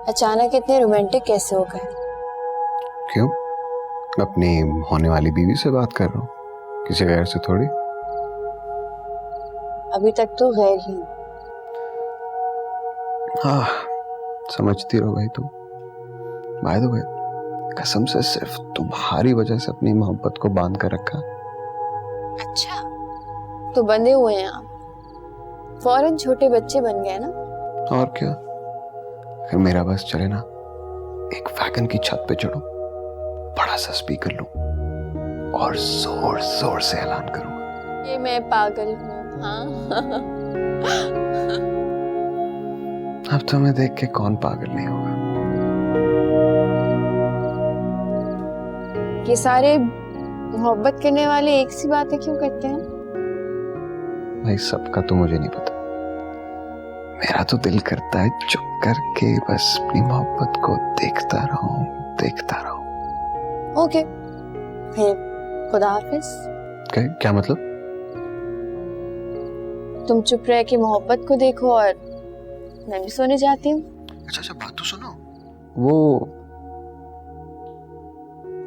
अचानक इतने रोमांटिक कैसे हो गए? क्यों? अपनी होने वाली बीवी से बात कर रहा हूँ, किसी गैर से थोड़ी। अभी तक तो गैर ही। हाँ, समझती रहो भाई तुम। बाय द वे, कसम से सिर्फ तुम्हारी वजह से अपनी मोहब्बत को बांध कर रखा। अच्छा, तो बंधे हुए हैं आप, फौरन छोटे बच्चे बन गए ना। और क्या, अगर मेरा बस चले ना, एक वैगन की छत पे चढ़ो, बड़ा सा स्पीकर लूं और जोर जोर से ऐलान करूंगा, ये मैं पागल हूँ। हाँ अब तुम्हें देख के कौन पागल नहीं होगा। ये सारे मोहब्बत करने वाले एक सी बातें क्यों करते हैं? भाई सबका तो मुझे नहीं पता, मेरा तो दिल करता है चुप करके बस अपनी मोहब्बत को देखता रहूं, देखता रहूं। ओके, फिर खुदा हाफिज। क्या मतलब? तुम चुप रह के मोहब्बत को देखो और मैं भी सोने जाती हूँ। अच्छा, बात तो सुनो। वो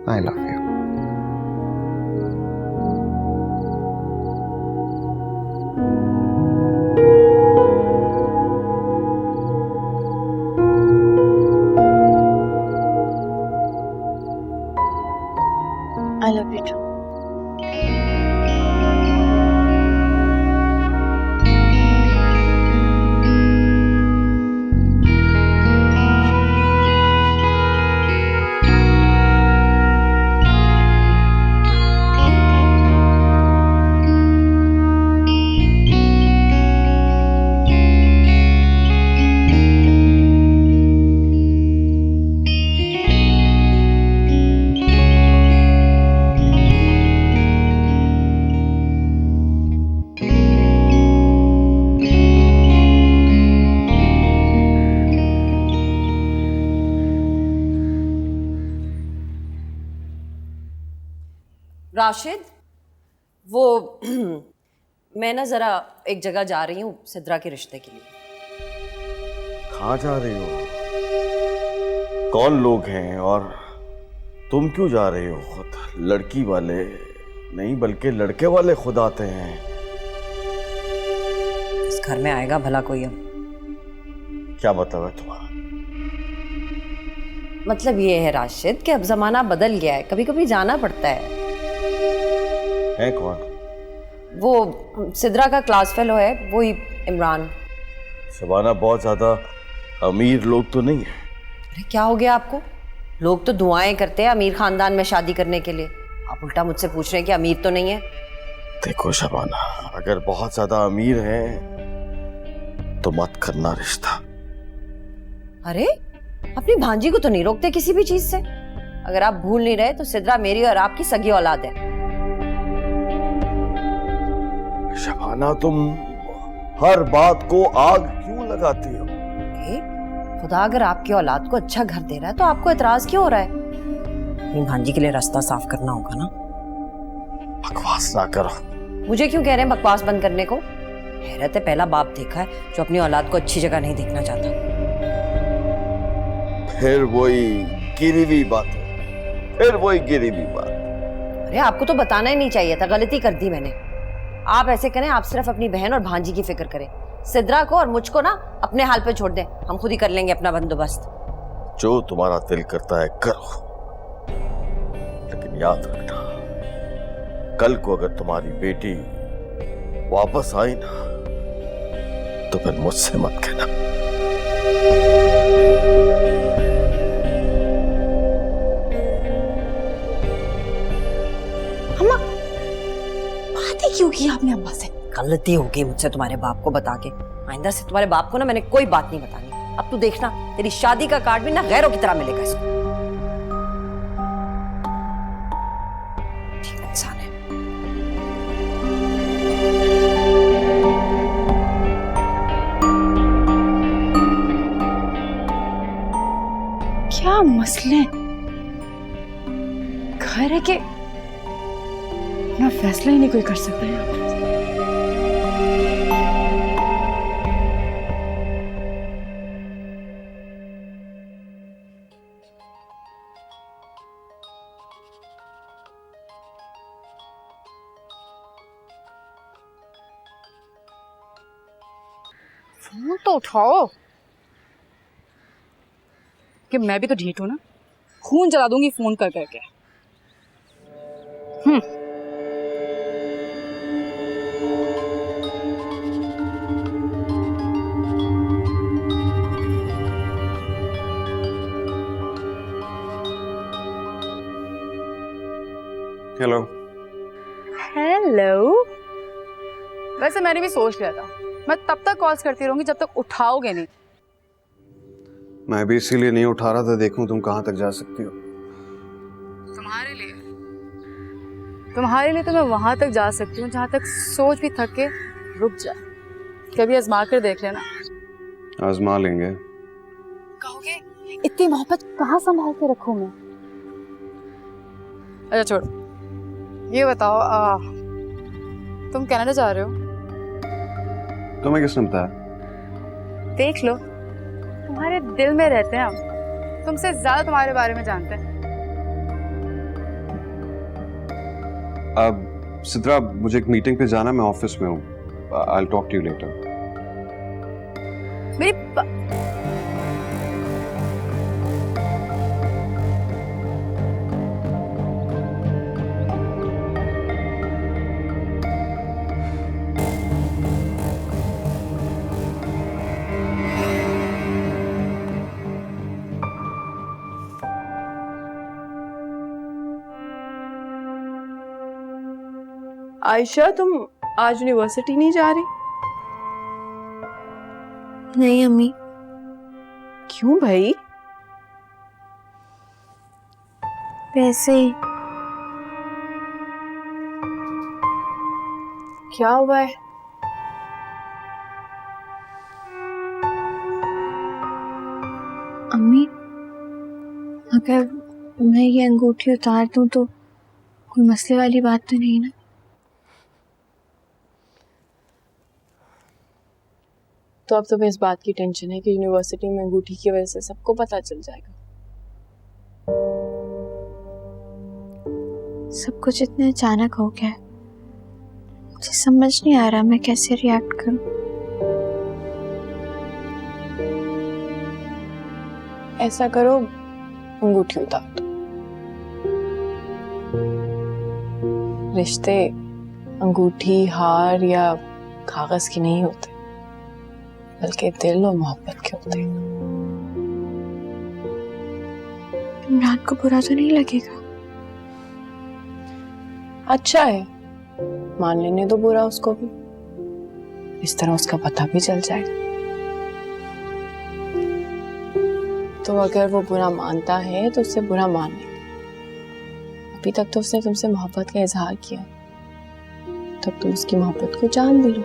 I love you. I love you too. Rashid, वो मैं ना जरा एक जगह जा रही हूँ सिद्रा के रिश्ते के लिए। कहाँ जा रही हो? कौन लोग हैं और तुम क्यों जा रही हो? खुद लड़की वाले नहीं बल्कि लड़के वाले खुद आते हैं। इस घर में आएगा भला कोई? अब क्या मतलब है तुम्हारा? मतलब ये है राशिद कि अब जमाना बदल गया है, कभी कभी जाना पड़ता है। है कौन? वो सिद्रा का क्लास फेलो है, वही इमरान। शबाना, बहुत ज्यादा अमीर लोग तो नहीं है? अरे क्या हो गया आपको? लोग तो दुआएं करते हैं अमीर खानदान में शादी करने के लिए, आप उल्टा मुझसे पूछ रहे हैं कि अमीर तो नहीं है? देखो शबाना, अगर बहुत ज्यादा अमीर हैं तो मत करना रिश्ता। अरे अपनी भांजी को तो नहीं रोकते किसी भी चीज से। अगर आप भूल नहीं रहे तो सिद्रा मेरी और आपकी सगी औलाद है। शबाना, तुम हर बात को आग क्यों लगाती हो? खुदा अगर आपकी औलाद को अच्छा घर दे रहा है तो आपको एतराज क्यों हो रहा है? अपनी भांजी के लिए रास्ता साफ करना होगा ना। बकवास ना करो। मुझे क्यों कह रहे हैं बकवास बंद करने को? हैरत है, पहला बाप देखा है जो अपनी औलाद को अच्छी जगह नहीं देखना चाहता। फिर वही गिरी हुई बात है, फिर वही गिरी हुई बात। अरे आपको तो बताना ही नहीं चाहिए था, गलती कर दी मैंने। आप ऐसे करें, आप सिर्फ अपनी बहन और भांजी की फिक्र करें। सिद्रा को और मुझको ना अपने हाल पे छोड़ दें, हम खुद ही कर लेंगे अपना बंदोबस्त। जो तुम्हारा दिल करता है करो, लेकिन याद रखना, कल को अगर तुम्हारी बेटी वापस आई ना तो फिर मुझसे मत कहना। अम्मा, बात ही क्यों की आपने अम्मा से? गलती हो गई मुझसे तुम्हारे बाप को बता के। आइंदा से तुम्हारे बाप को ना मैंने कोई बात नहीं बतानी। अब तू देखना, तेरी शादी का कार्ड भी ना गैरों की तरह मिलेगा इसको। ठीक इंसान है। क्या मसले? घर है कि अपना फैसला ही नहीं कोई कर सकता यहाँ पर। फोन तो उठाओ कि मैं भी तो ढीठ हूं ना, खून जला दूंगी फोन कर करके। हेलो। हेलो। वैसे मैंने भी सोच लिया था, मैं तब तक कॉल्स करती रहूंगी जब तक उठाओगे नहीं। मैं भी इसीलिए नहीं उठा रहा था, देखूं तुम कहां तक जा सकती हो। तुम्हारे लिए तो मैं वहां तक जा सकती हूँ जहां तक सोच भी थक के रुक जाए। कभी आजमा कर देख लेना। आजमा लेंगे। कहोगे इतनी मोहब्बत कहाँ संभाल के रखूं मैं। अच्छा छोड़ो, ये बताओ तुम कनाडा जा रहे हो? तुम्हें किसने बताया? देख लो, तुम्हारे दिल में रहते हैं हम, तुमसे ज्यादा तुम्हारे बारे में जानते हैं। अब सिद्रा, मुझे एक मीटिंग पे जाना, मैं ऑफिस में हूँ। I will talk to you later. मेरी आयशा, तुम आज यूनिवर्सिटी नहीं जा रही? नहीं अम्मी। क्यों भाई? वैसे ही। क्या हुआ है? अम्मी, अगर मैं ये अंगूठी उतार दूं तो कोई मसले वाली बात तो नहीं ना? तो अब तुम्हें इस बात की टेंशन है कि यूनिवर्सिटी में अंगूठी की वजह से सबको पता चल जाएगा। सब कुछ इतने अचानक हो गया है, मुझे समझ नहीं आ रहा मैं कैसे रिएक्ट करूं। ऐसा करो, अंगूठी उतार दो। रिश्ते अंगूठी, हार या कागज की नहीं होते, बल्कि दिल और मोहब्बत के होते हैं। इमरान को बुरा तो नहीं लगेगा? अच्छा है, मान लेने दो बुरा उसको भी, इस तरह उसका पता भी चल जाएगा। तो अगर वो बुरा मानता है तो उससे बुरा मान लेगा। अभी तक तो उसने तुमसे मोहब्बत का इजहार किया, तब तुम उसकी मोहब्बत को जान भी लो।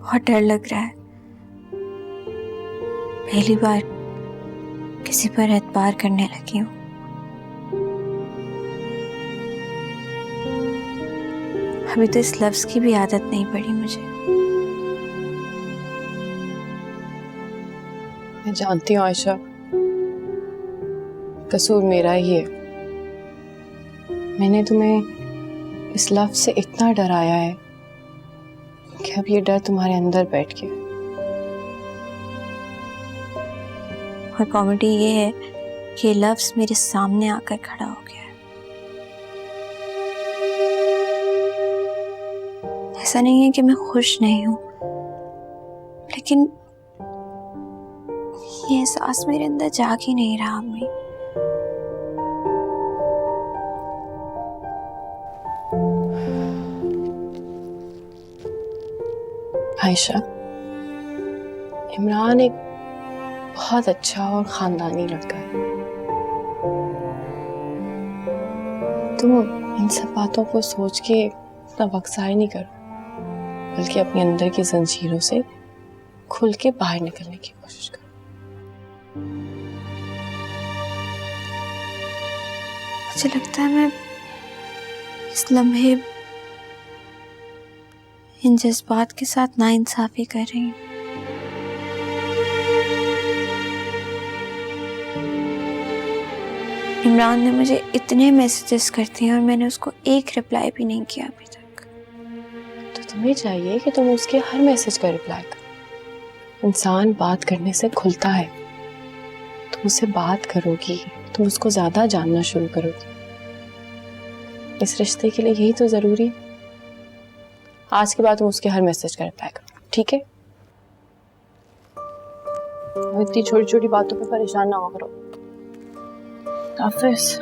बहुत डर लग रहा है, पहली बार किसी पर एतबार करने लगी हूँ। अभी तो इस लफ्ज की भी आदत नहीं पड़ी मुझे। मैं जानती हूँ आयशा, कसूर मेरा ही है। मैंने तुम्हें इस लफ्ज से इतना डराया है कि अब ये डर तुम्हारे अंदर बैठ गया। और कॉमेडी ये है कि लफ्ज मेरे सामने आकर खड़ा हो गया है। ऐसा नहीं है कि मैं खुश नहीं हूं, लेकिन ये एहसास मेरे अंदर जाग ही नहीं रहा अम्मी। आयशा, इमरान एक बहुत अच्छा और खानदानी लड़का है। तुम इन सब बातों को सोच के अपना वक्त ज़ाया नहीं करो, बल्कि अपने अंदर की जंजीरों से खुल के बाहर निकलने की कोशिश करो। मुझे लगता है मैं इस लम्हे इन जज्बात के साथ नाइंसाफी कर रही हूँ। इमरान ने मुझे इतने मैसेजेस कर दिए और मैंने उसको एक रिप्लाई भी नहीं किया अभी तक। तुम्हें चाहिए कि तुम उसके हर मैसेज का रिप्लाई करो। इंसान बात करने से खुलता है। तुम उससे बात करोगी, तुम उसको ज्यादा जानना शुरू करोगी। इस रिश्ते के लिए यही तो जरूरी है। आज के बाद तुम उसके हर मैसेज का रिप्लाई करो, ठीक है? इतनी छोटी छोटी बातों पे परेशान ना हुआ करो। हाफिज।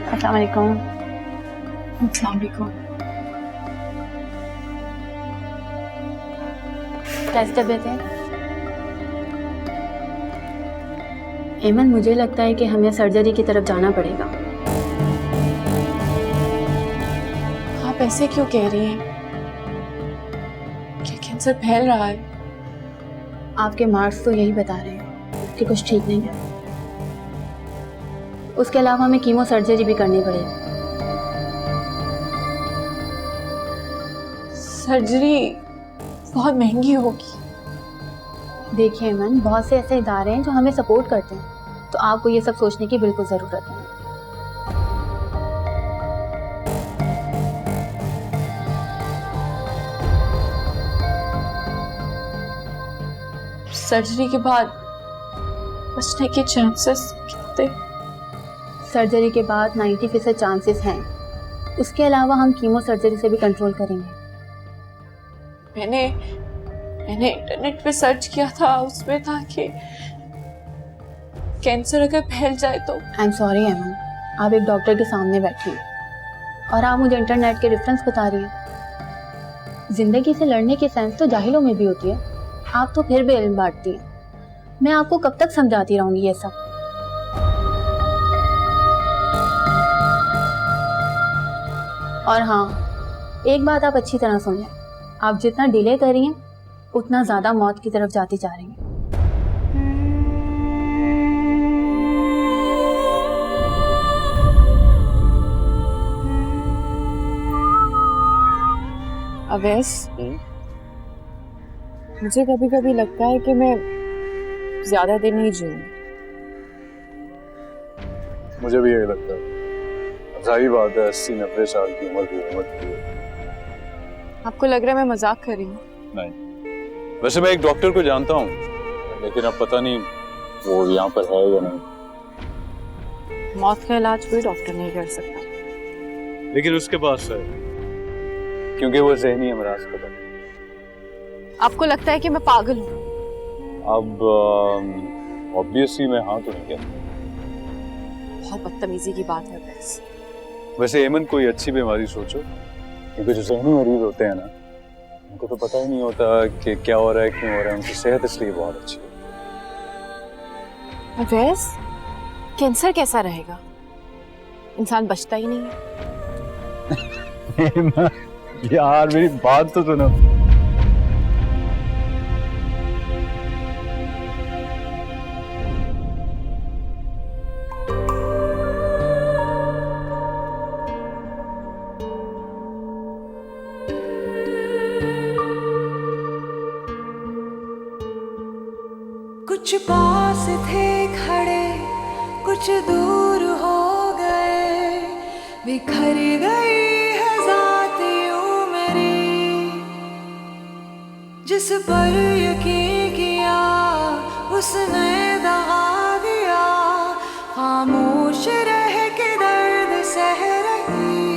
अस्सलाम वालेकुम। अस्सलाम वालेकुम। कैसी तबीयत है? एमन, मुझे लगता है कि हमें सर्जरी की तरफ जाना पड़ेगा। आप ऐसे क्यों कह रही हैं? क्या कैंसर फैल रहा है? आपके मार्क्स तो यही बता रहे हैं कि कुछ ठीक नहीं है। उसके अलावा हमें कीमो सर्जरी भी करनी पड़ेगी। सर्जरी बहुत महंगी होगी। देखिए एमन, बहुत से ऐसे इदारे हैं जो हमें सपोर्ट करते हैं, तो आपको ये सब सोचने की बिल्कुल ज़रूरत है। सर्जरी के बाद बचने के चांसेस कितने? सर्जरी के बाद 90% चांसेस हैं। उसके अलावा हम कीमो सर्जरी से भी कंट्रोल करेंगे। मैंने इंटरनेट पे सर्च किया था, उसमें था कि कैंसर अगर फैल जाए तो। आई एम सॉरी एमन, आप एक डॉक्टर के सामने बैठी हैं और आप मुझे इंटरनेट के रेफरेंस बता रही हैं। जिंदगी से लड़ने की सेंस तो जाहिलों में भी होती है, आप तो फिर भी इल्म बांटती हैं। मैं आपको कब तक समझाती रहूंगी ये सब? और हाँ, एक बात आप अच्छी तरह सुन लें, आप जितना डिले कर रही हैं उतना ज़्यादा मौत की तरफ जाती जा रही हैं। अवैस, मुझे कभी कभी लगता है कि मैं ज्यादा दिन नहीं जीऊंगी। मुझे भी यही लगता है। जाहिर बात है, 80-90 साल की उम्र की आपको लग रहा है मैं मजाक कर रही हूँ? नहीं, वैसे मैं एक डॉक्टर को जानता हूँ, लेकिन अब पता नहीं वो यहाँ पर है या नहीं। मौत का इलाज कोई डॉक्टर नहीं कर सकता, लेकिन उसके पास है, क्योंकि वो ज़हनी अमराज का है। आपको लगता है कि मैं पागल हूँ? अब ऑब्वियसली मैं हाँ तो नहीं कहता। बहुत बदतमीजी की बात है बस। वैसे एमन, कोई अच्छी बीमारी सोचो, क्योंकि जो ज़हनी मरीज होते हैं ना, उनको तो पता ही नहीं होता कि क्या हो रहा है, क्यों हो रहा है। उनकी सेहत इसलिए बहुत अच्छी है। अवैस, कैंसर कैसा रहेगा? इंसान बचता ही नहीं है। यार मेरी बात तो सुनो। कुछ पास थे खड़े, कुछ दूर हो गए, बिखर गई है ज़ात यूं मेरी। जिस पर यकीन किया उसने दगा दिया, खामोश रह के दर्द सह रही।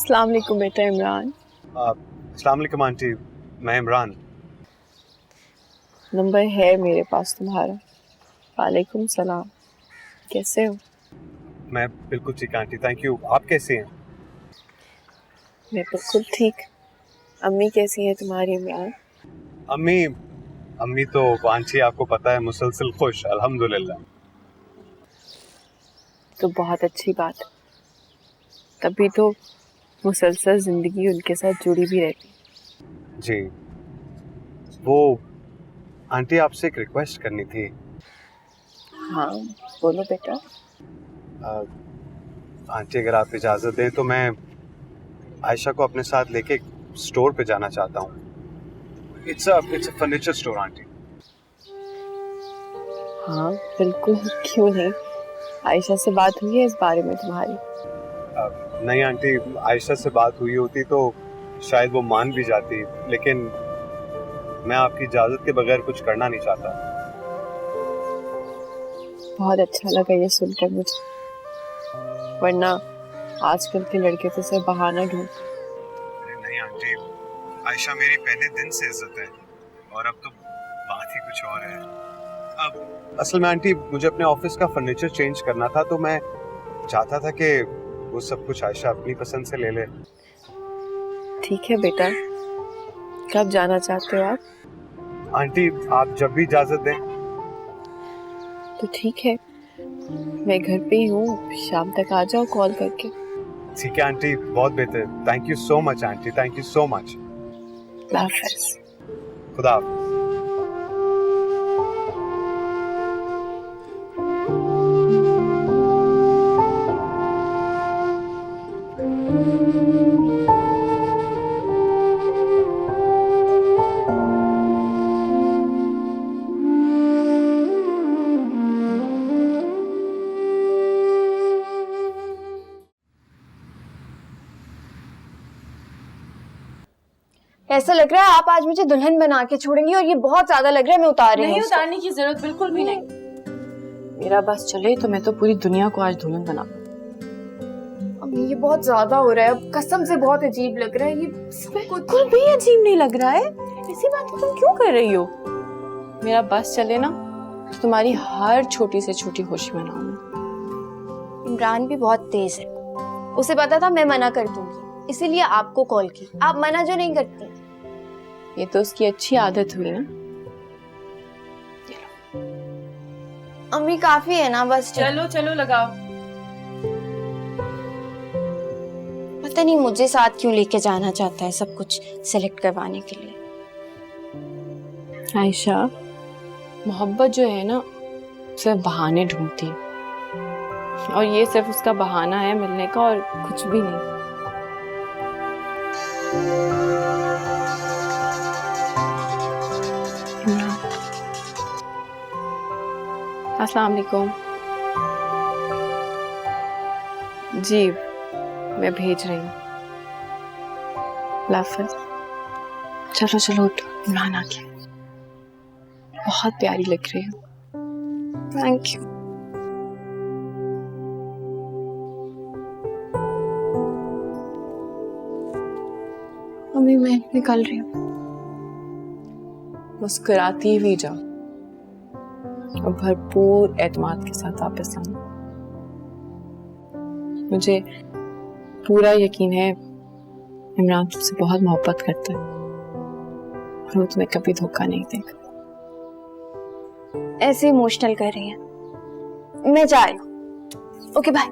अस्सलाम वालेकुम बेटा इमरान। अस्सलाम वालेकुम आंटी, मैं इमरान। नंबर है मेरे पास तुम्हारा। वालेकुम सलाम, कैसे हो? मैं बिल्कुल ठीक आंटी, थैंक यू। आप कैसे हैं? मैं बिल्कुल ठीक। अम्मी कैसी है तुम्हारी इमरान? अम्मी तो आंटी आपको पता है मुसलसल खुश, अल्हम्दुलिल्लाह। तो बहुत अच्छी बात है, तभी तो मुसलसल जिंदगी उनके साथ जुड़ी भी रहती। जी, वो आंटी आपसे एक रिक्वेस्ट करनी थी। हाँ बोलो बेटा। आंटी अगर आप इजाज़त दें तो मैं आयशा को अपने साथ लेके स्टोर पे जाना चाहता हूँ। It's a furniture store aunty. हाँ बिल्कुल, क्यों नहीं। आयशा से बात हुई है इस बारे में तुम्हारी? नहीं आंटी, आयशा से बात हुई होती तो शायद वो मान भी जाती, लेकिन मैं आपकी इजाज़त के बगैर कुछ करना नहीं चाहता। बहुत अच्छा लगा ये सुनकर मुझे, वरना आजकल के लड़के तो सिर्फ बहाना ढूंढ। नहीं आंटी, आयशा मेरी पहले दिन से इज्जत है और अब तो बात ही कुछ और है। अब असल में आंटी मुझे अपने ऑफिस का फर्नीचर चेंज करना था, तो मैं चाहता था कि वो सब कुछ आयशा अपनी पसंद से ले ले। ठीक है बेटा, कब जाना चाहते हो आप? आंटी आप जब भी इजाजत दें। तो ठीक है, मैं घर पे ही हूँ, शाम तक आ जाओ कॉल करके। ठीक है आंटी, बहुत बेहतर। Thank you so much aunty, thank you so much. खुदा हाफिज़। खुदा हाफिज़। ऐसा लग रहा है आप आज मुझे दुल्हन बना के छोड़ेंगी और ये बहुत ज्यादा लग रहा है मैं उतार रही हूँ। नहीं उतारने की जरूरत बिल्कुल भी नहीं। मेरा बस चले तो मैं तो पूरी दुनिया को आज दुल्हन बना। अम्मी ये बहुत ज्यादा हो रहा है, अब कसम से बहुत अजीब लग रहा है ये। बिल्कुल भी अजीब नहीं लग रहा है, ऐसी बात तुम क्यों कर रही हो? मेरा बस चले ना तो तुम्हारी हर छोटी से छोटी खुशी मनाऊंगी। इमरान भी बहुत तेज है, उसे पता था मैं मना कर दूंगी, इसीलिए आपको कॉल की। आप मना जो नहीं करती। ये तो उसकी अच्छी आदत हुई ना। अम्मी काफी है ना, बस चलो चलो लगाओ। पता नहीं मुझे साथ क्यों लेके जाना चाहता है सब कुछ सेलेक्ट करवाने के लिए। आयशा, मोहब्बत जो है ना सिर्फ बहाने ढूंढती है, और ये सिर्फ उसका बहाना है मिलने का और कुछ भी नहीं। अस्सलाम वालेकुम। जी मैं भेज रही हूँ। लाफिज। चलो चलो उठो, इमरान आ गया। बहुत प्यारी लग रही हो। Thank you. अभी मैं निकल रही हूँ। मुस्कुराती हुई जाओ और भरपूर एतमाद के साथ वापस आना। मुझे पूरा यकीन है इमरान तुमसे बहुत मोहब्बत करता है और वो तुम्हें कभी धोखा नहीं देगा। ऐसे इमोशनल कर रही हैं। मैं जा रही हूँ। Okay bye.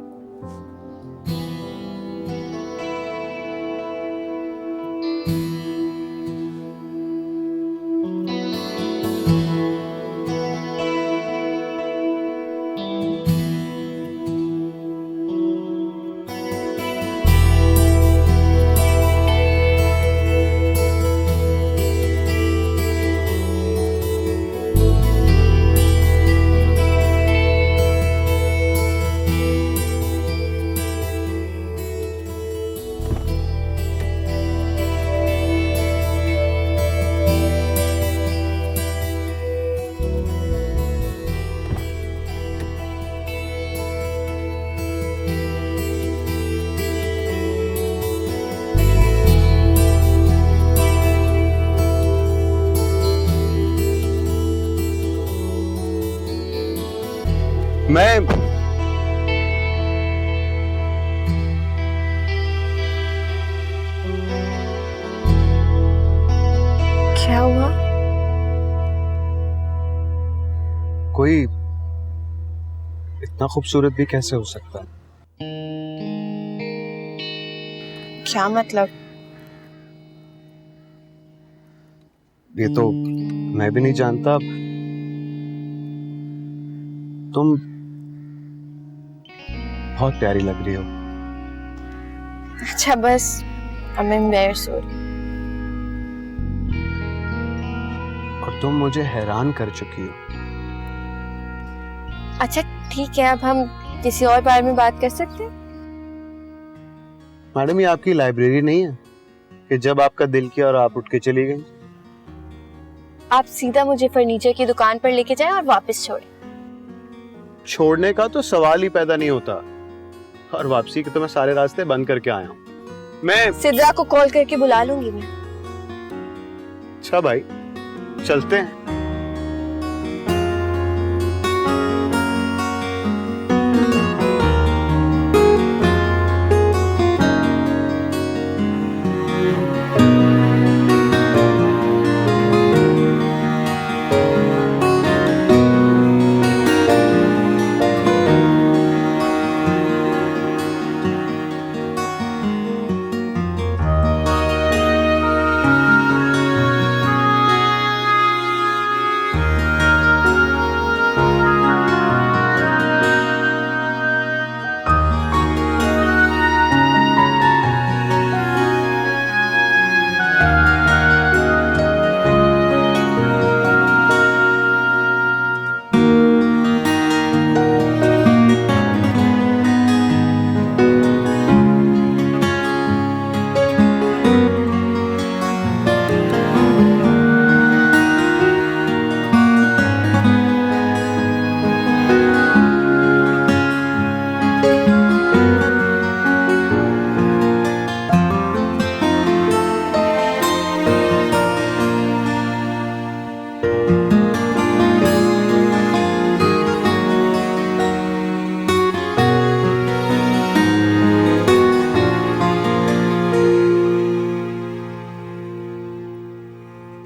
मैं क्या हुआ? कोई इतना खूबसूरत भी कैसे हो सकता है? क्या मतलब? ये तो मैं भी नहीं जानता। तुम बहुत प्यारी लग रही हो। अच्छा बस, I'm embarrassed हो रही। और तुम मुझे हैरान कर चुकी हो। अच्छा ठीक है, अब हम किसी और बारे में बात कर सकते हैं? मैडम, ये आपकी लाइब्रेरी नहीं है कि जब आपका दिल किया और आप उठ के चली गई। आप सीधा मुझे फर्नीचर की दुकान पर लेके जाएं और वापस छोड़ें। छोड़ने का तो सवाल ही पैदा नहीं होता, और वापसी के तो मैं सारे रास्ते बंद करके आया हूँ। मैं सिद्रा को कॉल करके बुला लूंगी मैं। अच्छा भाई, चलते हैं।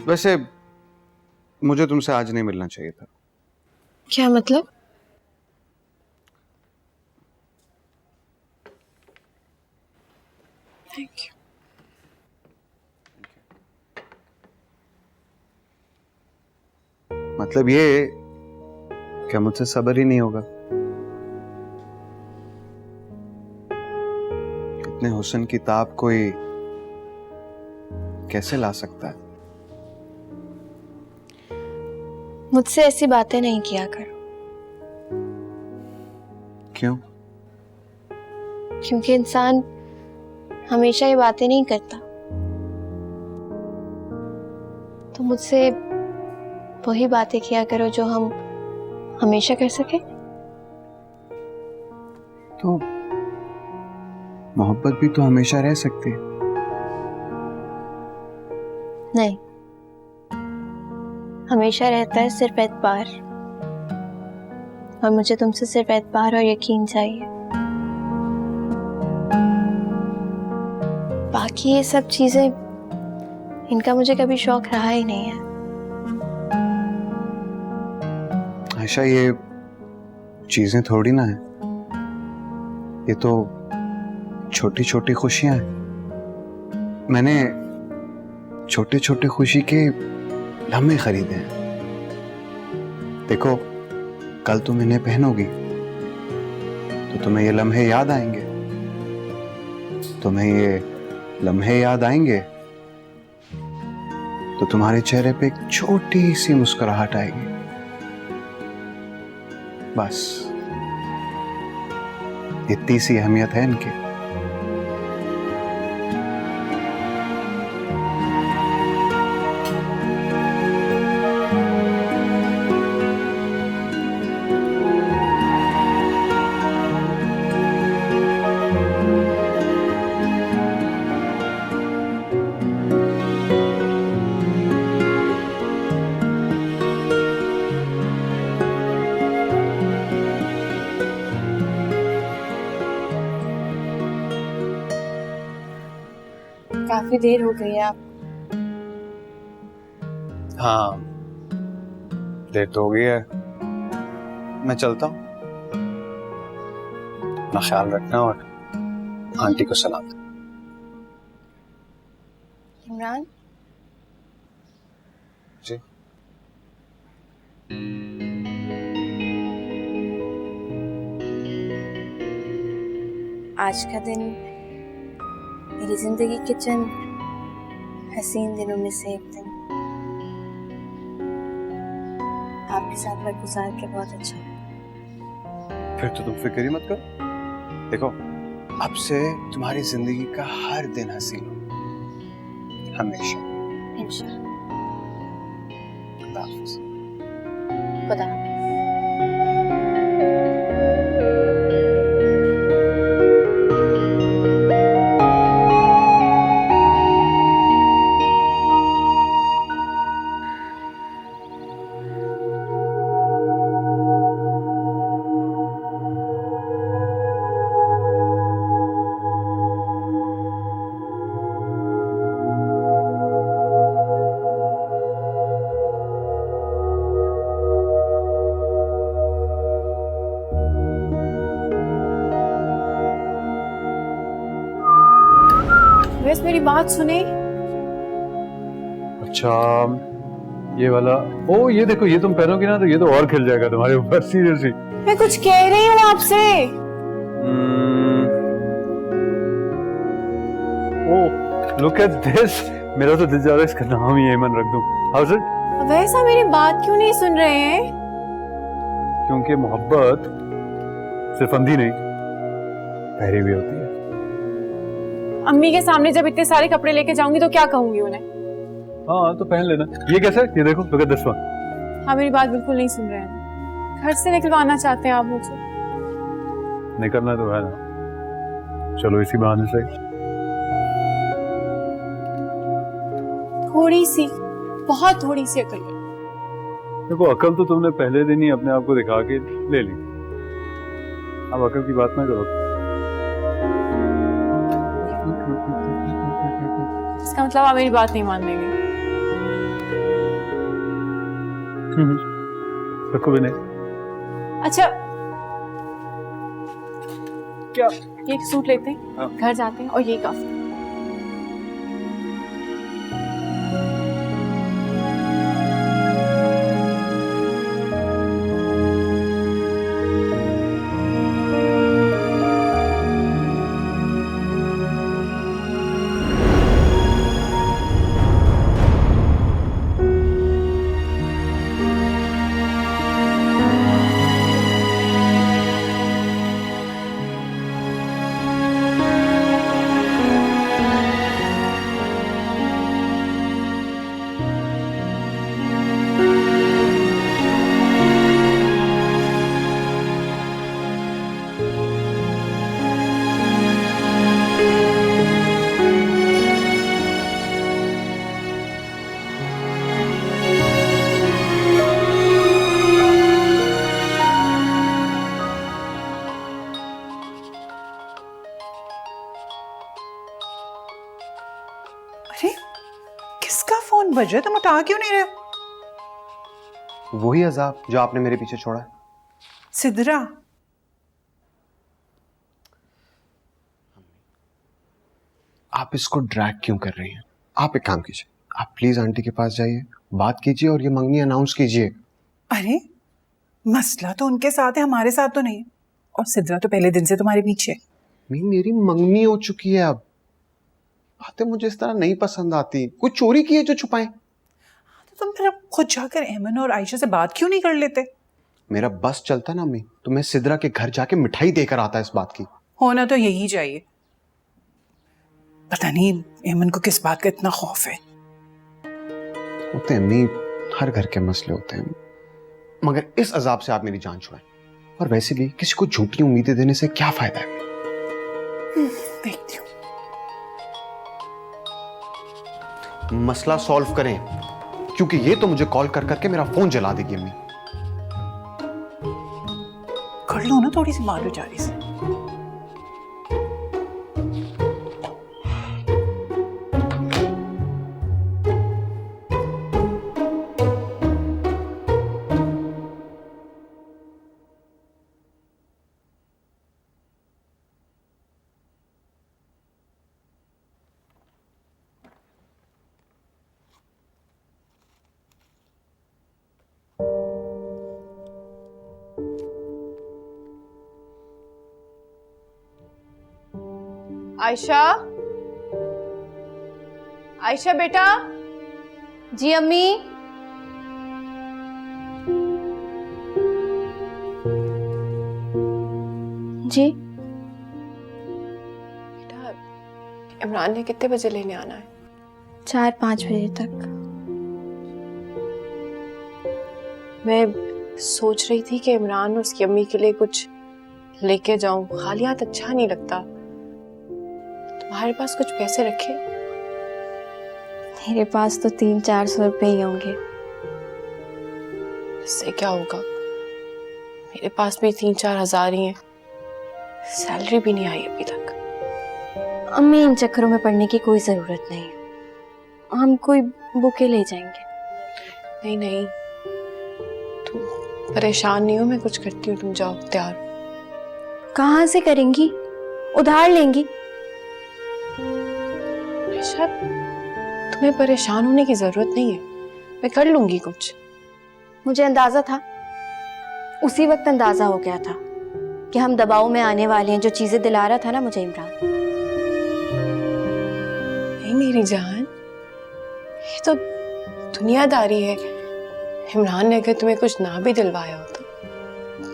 वैसे मुझे तुमसे आज नहीं मिलना चाहिए था। क्या मतलब? Thank you. मतलब ये क्या मुझसे सब्र ही नहीं होगा? इतने हुस्न की ताब कोई कैसे ला सकता है? मुझसे ऐसी बातें नहीं किया करो। क्यों? क्योंकि इंसान हमेशा ये बातें नहीं करता। तो मुझसे वही बातें किया करो जो हम हमेशा कर सके। तो मोहब्बत भी तो हमेशा रह सकती है। नहीं, हमेशा रहता है सिर्फ एतबार, और मुझे तुमसे सिर्फ एतबार और यकीन चाहिए। बाकी ये सब चीजें, इनका मुझे कभी शौक रहा ही नहीं है। आयशा, ये चीजें थोड़ी ना है, ये तो छोटी छोटी खुशियां हैं। मैंने छोटे छोटे खुशी के लम्हे खरीदे हैं। देखो, कल तुम इन्हें पहनोगी तो तुम्हें ये लम्हे याद आएंगे। तुम्हें ये लम्हे याद आएंगे तो तुम्हारे चेहरे पे एक छोटी सी मुस्कुराहट आएगी। बस इतनी सी अहमियत है इनकी। काफी देर हो गई है। आप हाँ, देर तो हो गई है, मैं चलता हूँ। अपना ख्याल रखना और आंटी को सलाम देना। इमरान, जी। आज का दिन मेरी जिंदगी के चंद हसीन दिनों में से एक दिन। आपके साथ वक्त गुजार के बहुत अच्छा लगा। फिर तो तुम फिक्र ही मत करो। देखो, अब से तुम्हारी जिंदगी का हर दिन हसीन हो, हमेशा। इंशाल्लाह। खुदा हाफिज़। खुदा हाफिज़। वैसे मेरी बात सुने। अच्छा, ये वाला, ओ ये देखो, ये तुम पहनोगी ना तो ये तो और खिल जाएगा तुम्हारे ऊपर, सीरियसली। मैं कुछ कह रही हूँ आपसे। ओ लुक एट दिस, मेरा तो दिल जा रहा है इसका नाम ही एमन रख दूं। House it? वैसा मेरी बात क्यों नहीं सुन रहे हैं? क्योंकि मोहब्बत सिर्फ अंधी नहीं, बहरी भी होती है। अम्मी के सामने जब इतने सारे कपड़े लेके जाऊंगी तो क्या कहूंगी उन्हें? हाँ तो पहन लेना। ये कैसा है? ये देखो, लुक एट दिस वन। हाँ, मेरी बात बिल्कुल नहीं सुन रहे हैं। घर से निकलवाना चाहते हैं आप मुझे। निकलना तो है ना, चलो इसी बहाने से। थोड़ी सी, बहुत थोड़ी सी अकल। देखो, अकल तो तुमने पहले दिन ही अपने आप को दिखा के ले ली, अब अकल की बात ना करो। इसका मतलब आप मेरी बात नहीं मान लेंगे। रखो भी नहीं। अच्छा, क्या? ये सूट लेते हैं, हाँ। घर जाते हैं और ये काफी। अरे किसका फोन बज रहा है? तुम उठा क्यों नहीं रहे हो? वही अजाब जो आपने मेरे पीछे छोड़ा है। सिद्रा, आप इसको ड्रैग क्यों कर रही हैं? आप एक काम कीजिए, आप प्लीज आंटी के पास जाइए, बात कीजिए और ये मंगनी अनाउंस कीजिए। अरे मसला तो उनके साथ है, हमारे साथ तो नहीं। और सिद्रा तो पहले दिन से तुम्हारे पीछे है। मेरी मंगनी हो चुकी है, अब बातें मुझे इस तरह नहीं पसंद आती। कुछ चोरी की है जो छुपाएं। तो तुम फिर अब खुद जाकर अहमन और आयशा से बात क्यों नहीं कर लेते? मेरा बस चलता ना अम्मी तो मैं सिद्रा के घर जाके मिठाई देकर आता इस बात की। होना तो यही चाहिए। पता नहीं अहमन को किस बात का इतना खौफ है। होते हैं अम्मी, हर घर के मसले होते हैं, मगर इस अजाब से आप मेरी जान छुड़ाएं। और वैसे भी किसी को झूठी उम्मीदें देने से क्या फायदा है? देखती हूँ। मसला सॉल्व करें, क्योंकि ये तो मुझे कॉल कर करके मेरा फोन जला देगी अम्मी। कर लो ना थोड़ी सी बात बेचारी से। आयशा, आयशा बेटा। जी अम्मी। जी बेटा, इमरान ने कितने बजे लेने आना है? 4-5 बजे तक। मैं सोच रही थी कि इमरान और उसकी अम्मी के लिए कुछ लेके जाऊं, खाली हाथ अच्छा नहीं लगता। तुम्हारे पास कुछ पैसे रखे? मेरे पास तो 300-400 रुपए ही होंगे। इससे क्या होगा? मेरे पास भी 3-4 हज़ार ही हैं। सैलरी भी नहीं आई अभी तक। अम्मी, इन चक्करों में पड़ने की कोई जरूरत नहीं। हम कोई बुके ले जाएंगे। नहीं नहीं, तुम परेशान नहीं हो, मैं कुछ करती हूँ, तुम जाओ, तैयार हो। कहाँ से करेंगी? उधार लेंगी? आयशा, तुम्हें परेशान होने की जरूरत नहीं है, मैं कर लूंगी कुछ। मुझे अंदाजा था, उसी वक्त अंदाजा हो गया था कि हम दबाव में आने वाले हैं। जो चीजें दिला रहा था ना मुझे इमरान। नहीं मेरी जान, ये तो दुनियादारी है। इमरान ने अगर तुम्हें कुछ ना भी दिलवाया हो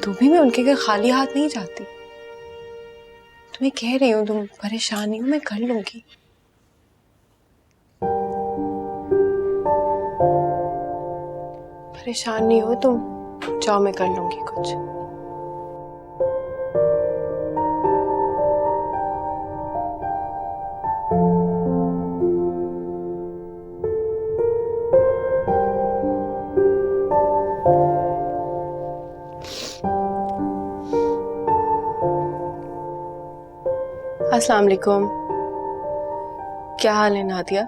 तो भी मैं उनके घर खाली हाथ नहीं जाती। तुम्हें कह रही हूँ, तुम परेशान नहीं हो, मैं कर लूंगी। परेशान नहीं हो तुम, जाओ, मैं कर लूंगी कुछ। अस्सलाम वालेकुम। क्या हाल है नादिया?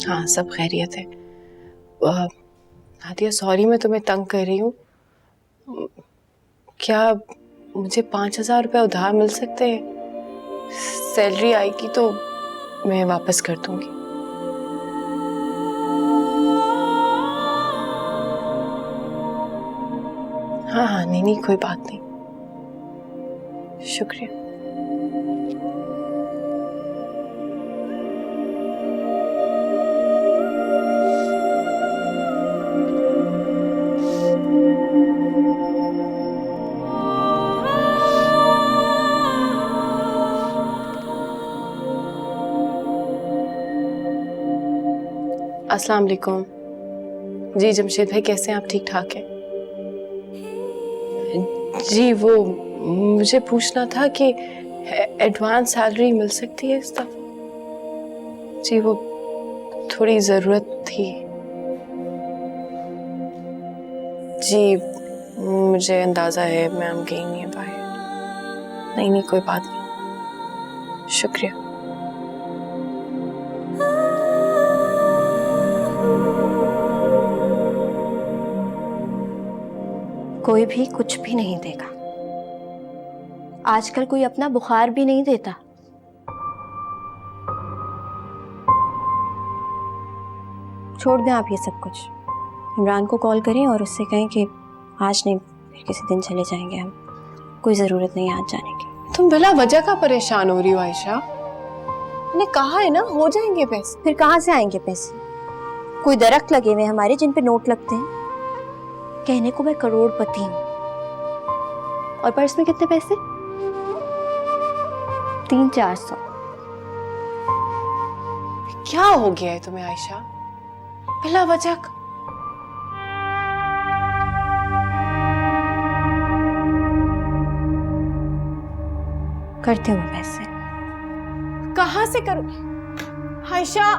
हाँ, सब खैरियत है। नादिया, सॉरी मैं तुम्हें तंग कर रही हूँ। क्या मुझे 5,000 रुपये उधार मिल सकते हैं? सैलरी आएगी तो मैं वापस कर दूंगी। हाँ हाँ, नहीं नहीं, कोई बात नहीं, शुक्रिया। अस्सलाम वालेकुम। जी जमशेद भाई, कैसे हैं आप? ठीक ठाक हैं? जी वो मुझे पूछना था कि एडवांस सैलरी मिल सकती है इस दफा? जी वो थोड़ी ज़रूरत थी। जी मुझे अंदाज़ा है मैम गई नहीं है बाहर। नहीं नहीं, कोई बात नहीं, शुक्रिया। कोई भी कुछ भी नहीं देगा। आजकल कोई अपना बुखार भी नहीं देता। छोड़ दें आप ये सब कुछ। इमरान को कॉल करें और उससे कहें कि आज नहीं, फिर किसी दिन चले जाएंगे हम। कोई ज़रूरत नहीं आज जाने की। तुम बिला वजह का परेशान हो रही हो आयशा? मैंने कहा है ना, हो जाएंगे पैसे। फिर कहाँ से आएंगे पैसे? कोई दरख्त लगे हुए हमारे जिन पे नोट लगते हैं। कहने को मैं करोड़पति हूँ, और पर्स में कितने पैसे? 300-400। क्या हो गया है तुम्हें आयशा? बिला वजह करते हुए पैसे कहाँ से करूं आयशा?